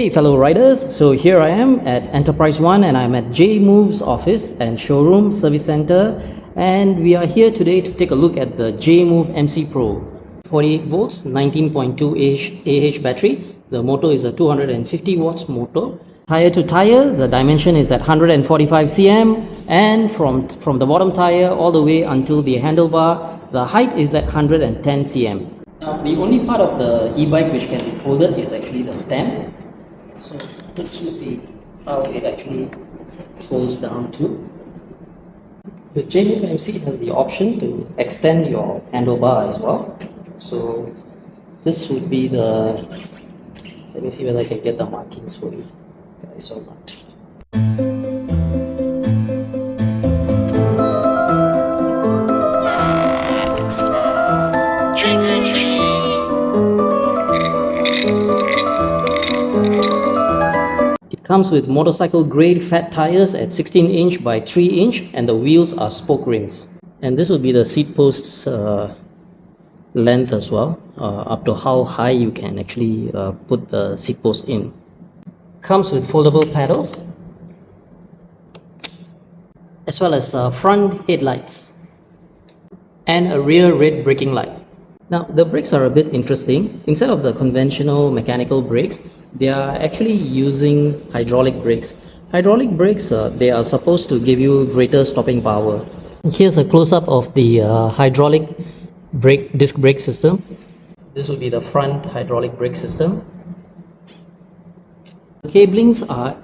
Hey fellow riders, so here I am at Enterprise One and I'm at Jimove's office and showroom service center, and we are here today to take a look at the Jimove MC Pro. 48 volts, 19.2 Ah battery. The motor is a 250 watts motor. Tire to tire, the dimension is at 145 cm, and from the bottom tire all the way until the handlebar, the height is at 110 cm. Now, the only part of the e-bike which can be folded is actually the stem. So this would be how it actually folds down to. The Jimove MC has the option to extend your handlebar as well. So this would be the, so let me see whether I can get the markings for you guys or not. Comes with motorcycle grade fat tires at 16 inch by 3 inch, and the wheels are spoke rims. And this will be the seat post's length as well, up to how high you can actually put the seat post in. Comes with foldable pedals as well as front headlights and a rear red braking light. Now the brakes are a bit interesting. Instead of the conventional mechanical brakes, they are actually using hydraulic brakes. Hydraulic brakes, they are supposed to give you greater stopping power. Here's a close-up of the hydraulic disc brake system. This will be the front hydraulic brake system. The cablings are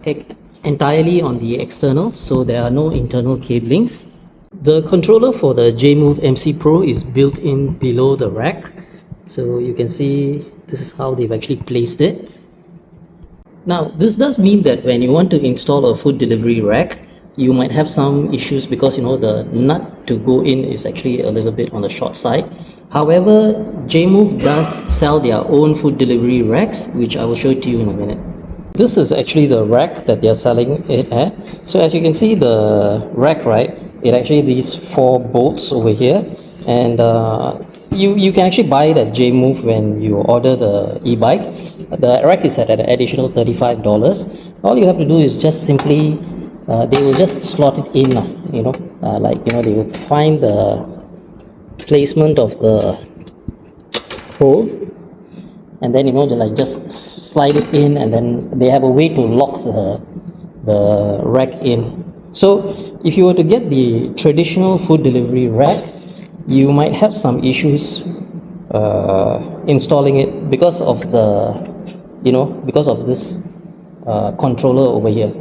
entirely on the external, so there are no internal cablings. The controller for the Jimove MC Pro is built in below the rack. So you can see this is how they've actually placed it. Now this does mean that when you want to install a food delivery rack, you might have some issues because the nut to go in is actually a little bit on the short side. However, Jimove does sell their own food delivery racks, which I will show to you in a minute. This is actually the rack that they are selling it at. So as you can see, the rack, right, it actually these 4 bolts over here, and you can actually buy it at Jimove when you order the e-bike. The rack is at an additional $35. All you have to do is just simply they will just slot it in, they will find the placement of the hole, and then they just slide it in, and then they have a way to lock the rack in. So if you were to get the traditional food delivery rack, you might have some issues installing it because of this controller over here.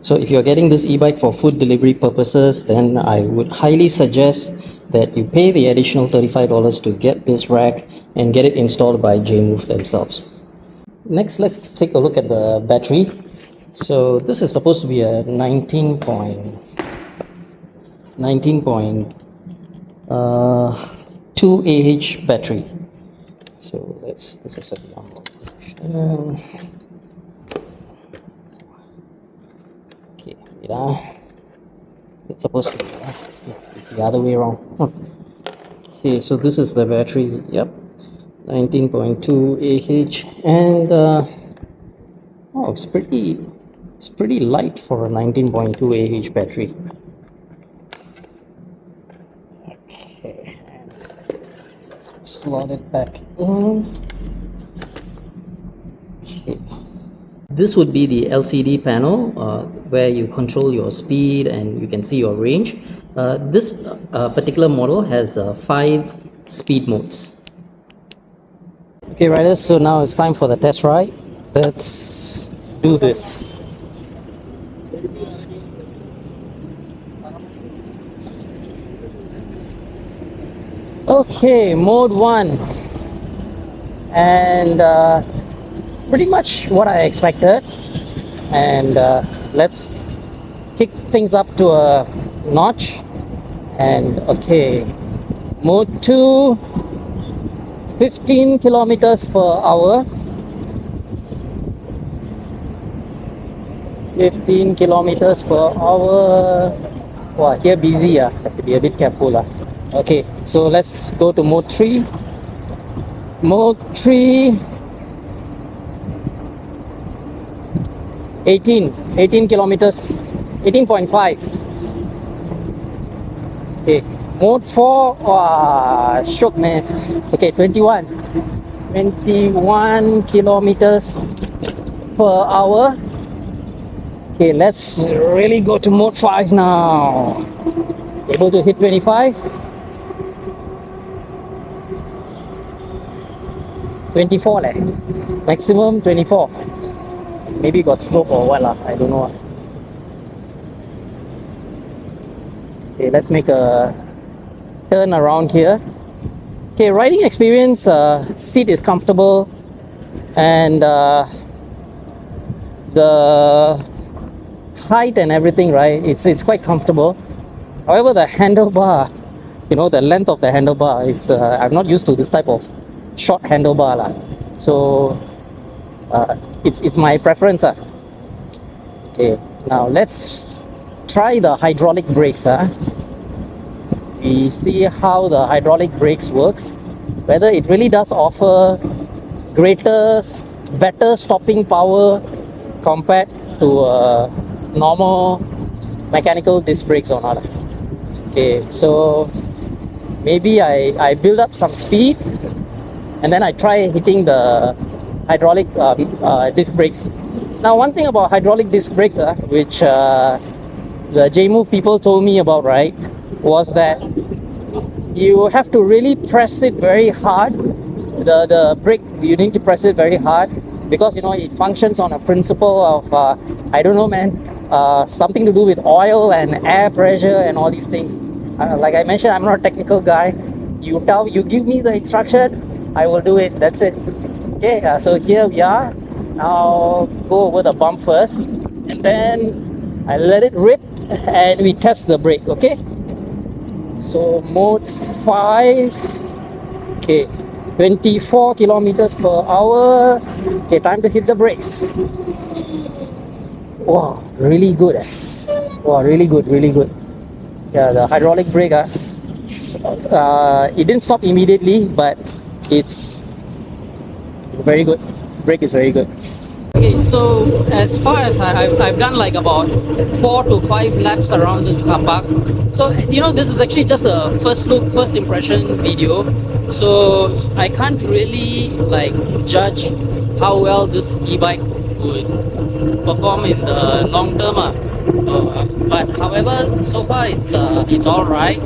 So if you're getting this e-bike for food delivery purposes, then I would highly suggest that you pay the additional $35 to get this rack and get it installed by Jimove themselves. Next, let's take a look at the battery. So this is supposed to be a 19.2 Ah battery. So this is a normal position. Okay, it's supposed to be the other way around. Okay, so this is the battery. Yep, 19.2 Ah, and oh, it's pretty light for a 19.2 Ah battery. Okay, and let's slot it back in. Okay. This would be the LCD panel where you control your speed and you can see your range. This particular model has 5 speed modes. Okay riders, so now it's time for the test ride. Let's do this. Okay, mode 1, and pretty much what I expected, and let's kick things up to a notch. And okay, mode 2, 15 kilometers per hour. 15 kilometers per hour. Wow, here busy, have to be a bit careful. Okay, so let's go to mode 3. Mode 3, 18 kilometers, 18.5. Okay, mode 4, shook man. Okay, 21 kilometers per hour. Okay, let's really go to mode 5 now. Able to hit 25. 24 leh. Maximum 24. Maybe got slope or what lah, I don't know. Okay, let's make a turn around here. Okay, riding experience, seat is comfortable, and the height and everything, right, it's quite comfortable. However, the handlebar, you know, the length of the handlebar is, I'm not used to this type of short handlebar lah. So it's my preference. Okay, now let's try the hydraulic brakes. We see how the hydraulic brakes works, whether it really does offer better stopping power compared to normal mechanical disc brakes or not. Okay, so maybe I build up some speed and then I try hitting the hydraulic disc brakes. Now, one thing about hydraulic disc brakes, which the Jimove people told me about, right, was that you have to really press it very hard. The brake, you need to press it very hard, because you know it functions on a principle of I don't know, man, something to do with oil and air pressure and all these things. Like I mentioned, I'm not a technical guy. You give me the instruction, I will do it. That's it. Okay, so here we are. Now go over the bump first, and then I let it rip, and we test the brake. Okay. So mode 5. Okay, 24 kilometers per hour. Okay, time to hit the brakes. Wow, really good. Wow, really good. Yeah, the hydraulic brake. It didn't stop immediately, but it's very good. Brake is very good. Okay, so as far as I've done like about 4 to 5 laps around this car park. So you know, this is actually just a first impression video, so I can't really like judge how well this e-bike would perform in the long term. But however, so far it's all right.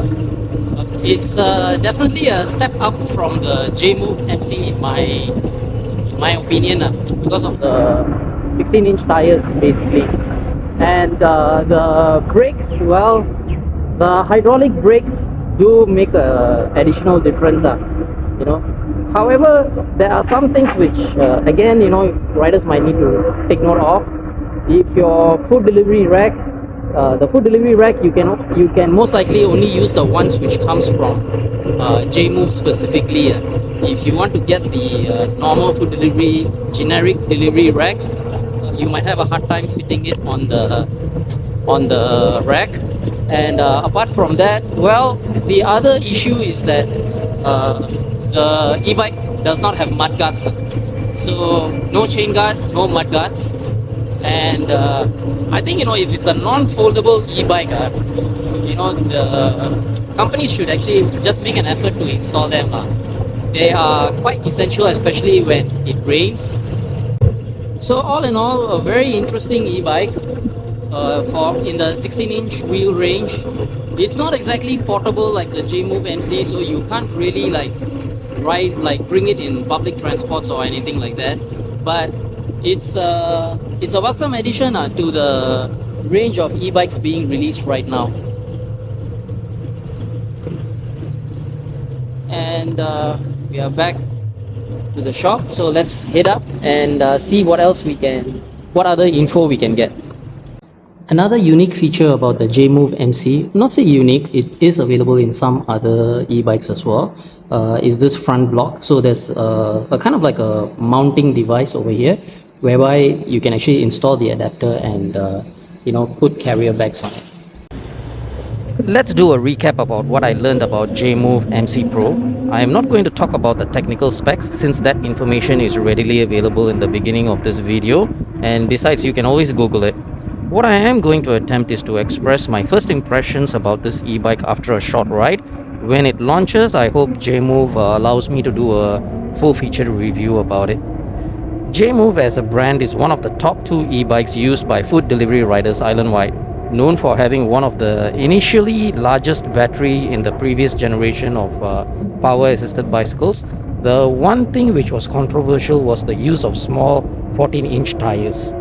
It's definitely a step up from the Jimove MC in my opinion, because of the 16-inch tires basically, and the brakes. Well, the hydraulic brakes do make a additional difference, you know. However, there are some things which again, you know, riders might need to take note of. If your food delivery rack, the food delivery rack, you can most likely only use the ones which comes from Jimove specifically. If you want to get the normal food delivery, generic delivery racks, you might have a hard time fitting it on the rack. And apart from that, well, the other issue is that the e-bike does not have mud guards. So no chain guard, no mud guards. And I think, you know, if it's a non-foldable e-bike, you know, the companies should actually just make an effort to install them. They are quite essential, especially when it rains. So all in all, a very interesting e-bike for in the 16-inch wheel range. It's not exactly portable like the Jimove MC, so you can't really like bring it in public transports or anything like that. But it's a welcome addition to the range of e-bikes being released right now. And we are back to the shop, so let's head up and see what other info we can get. Another unique feature about the Jimove MC, not say unique, it is available in some other e-bikes as well, is this front block. So there's a kind of like a mounting device over here, whereby you can actually install the adapter and you know, put carrier bags on it. Let's do a recap about what I learned about Jimove MC Pro. I am not going to talk about the technical specs, since that information is readily available in the beginning of this video, and besides, you can always Google it. What I am going to attempt is to express my first impressions about this e-bike after a short ride. When it launches, I hope Jimove allows me to do a full-featured review about it. Jimove as a brand is one of the top 2 e-bikes used by food delivery riders island-wide. Known for having one of the initially largest battery in the previous generation of power-assisted bicycles, the one thing which was controversial was the use of small 14-inch tires.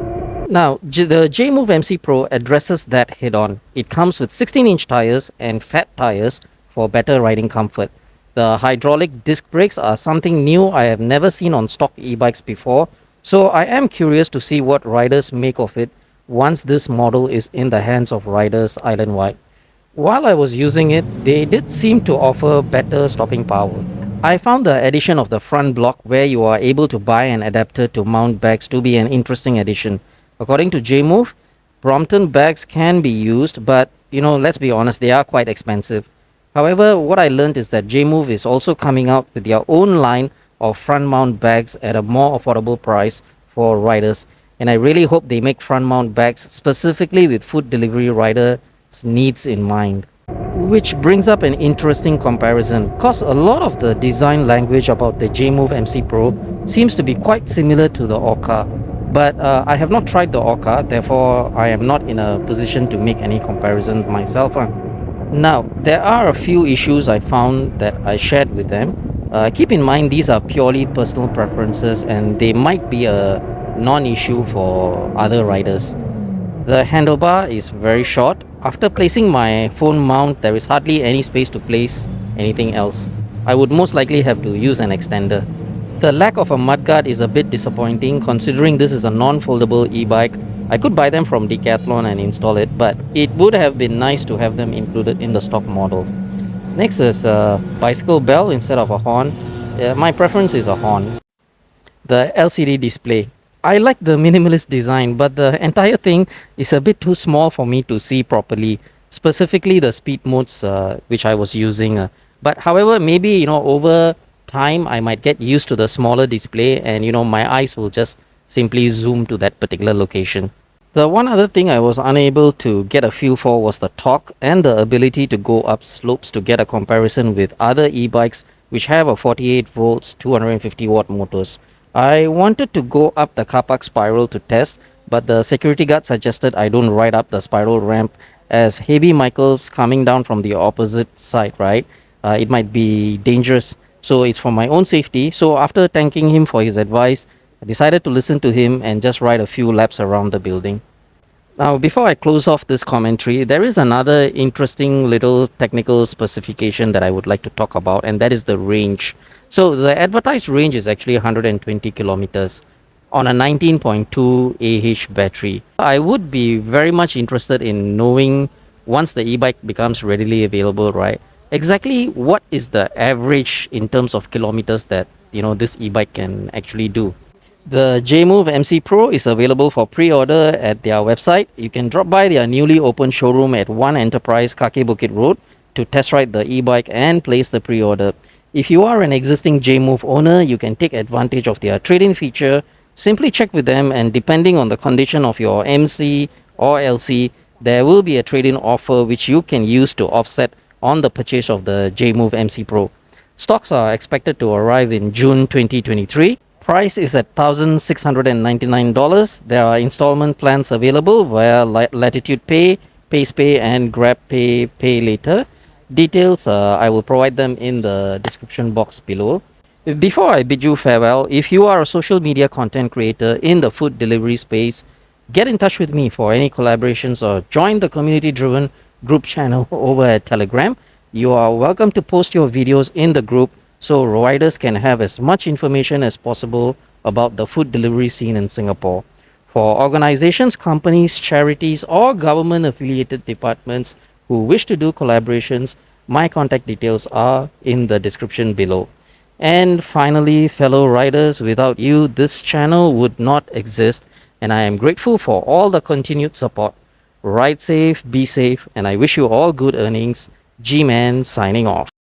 Now, the Jimove MC Pro addresses that head-on. It comes with 16-inch tires and fat tires for better riding comfort. The hydraulic disc brakes are something new I have never seen on stock e-bikes before, so I am curious to see what riders make of it once this model is in the hands of riders island-wide. While I was using it, they did seem to offer better stopping power. I found the addition of the front block where you are able to buy an adapter to mount bags to be an interesting addition. According to Jimove, Brompton bags can be used, but let's be honest, they are quite expensive. However, what I learned is that Jimove is also coming out with their own line of front mount bags at a more affordable price for riders, and I really hope they make front mount bags specifically with food delivery riders' needs in mind. Which brings up an interesting comparison, cause a lot of the design language about the Jimove MC Pro seems to be quite similar to the Orca. But I have not tried the Orca, therefore I am not in a position to make any comparison myself. Now, there are a few issues I found that I shared with them. Keep in mind these are purely personal preferences and they might be a non-issue for other riders. The handlebar is very short. After placing my phone mount, there is hardly any space to place anything else. I would most likely have to use an extender. The lack of a mudguard is a bit disappointing considering this is a non-foldable e-bike. I could buy them from Decathlon and install it, but it would have been nice to have them included in the stock model. Next is a bicycle bell instead of a horn. My preference is a horn. The LCD display. I like the minimalist design, but the entire thing is a bit too small for me to see properly, specifically the speed modes which I was using. But however, maybe over time I might get used to the smaller display and my eyes will just simply zoom to that particular location. The one other thing I was unable to get a feel for was the torque and the ability to go up slopes to get a comparison with other e-bikes which have a 48 volts 250 watt motors. I wanted to go up the car park spiral to test, but the security guard suggested I don't ride up the spiral ramp as heavy Michael's coming down from the opposite side, right? It might be dangerous. So it's for my own safety. So after thanking him for his advice, I decided to listen to him and just ride a few laps around the building. Now, before I close off this commentary, there is another interesting little technical specification that I would like to talk about, and that is the range. So the advertised range is actually 120 kilometers on a 19.2 Ah battery. I would be very much interested in knowing, once the e-bike becomes readily available, right, exactly what is the average in terms of kilometers that this e-bike can actually do. The Jimove MC Pro is available for pre-order at their website. You can drop by their newly opened showroom at One Enterprise, Kake Bukit Road to test ride the e-bike and place the pre-order. If you are an existing Jimove owner, you can take advantage of their trade-in feature. Simply check with them, and depending on the condition of your MC or LC, there will be a trade-in offer which you can use to offset on the purchase of the Jimove MC Pro. Stocks are expected to arrive in June 2023. Price is at $1,699. There are installment plans available via Latitude Pay, PacePay and GrabPay Pay Later. Details, I will provide them in the description box below. Before I bid you farewell, if you are a social media content creator in the food delivery space, get in touch with me for any collaborations or join the community-driven group channel over at Telegram. You are welcome to post your videos in the group so riders can have as much information as possible about the food delivery scene in Singapore. For organizations, companies, charities, or government-affiliated departments who wish to do collaborations, my contact details are in the description below. And finally, fellow riders, without you, this channel would not exist, and I am grateful for all the continued support. Ride safe, be safe, and I wish you all good earnings. G-Man signing off.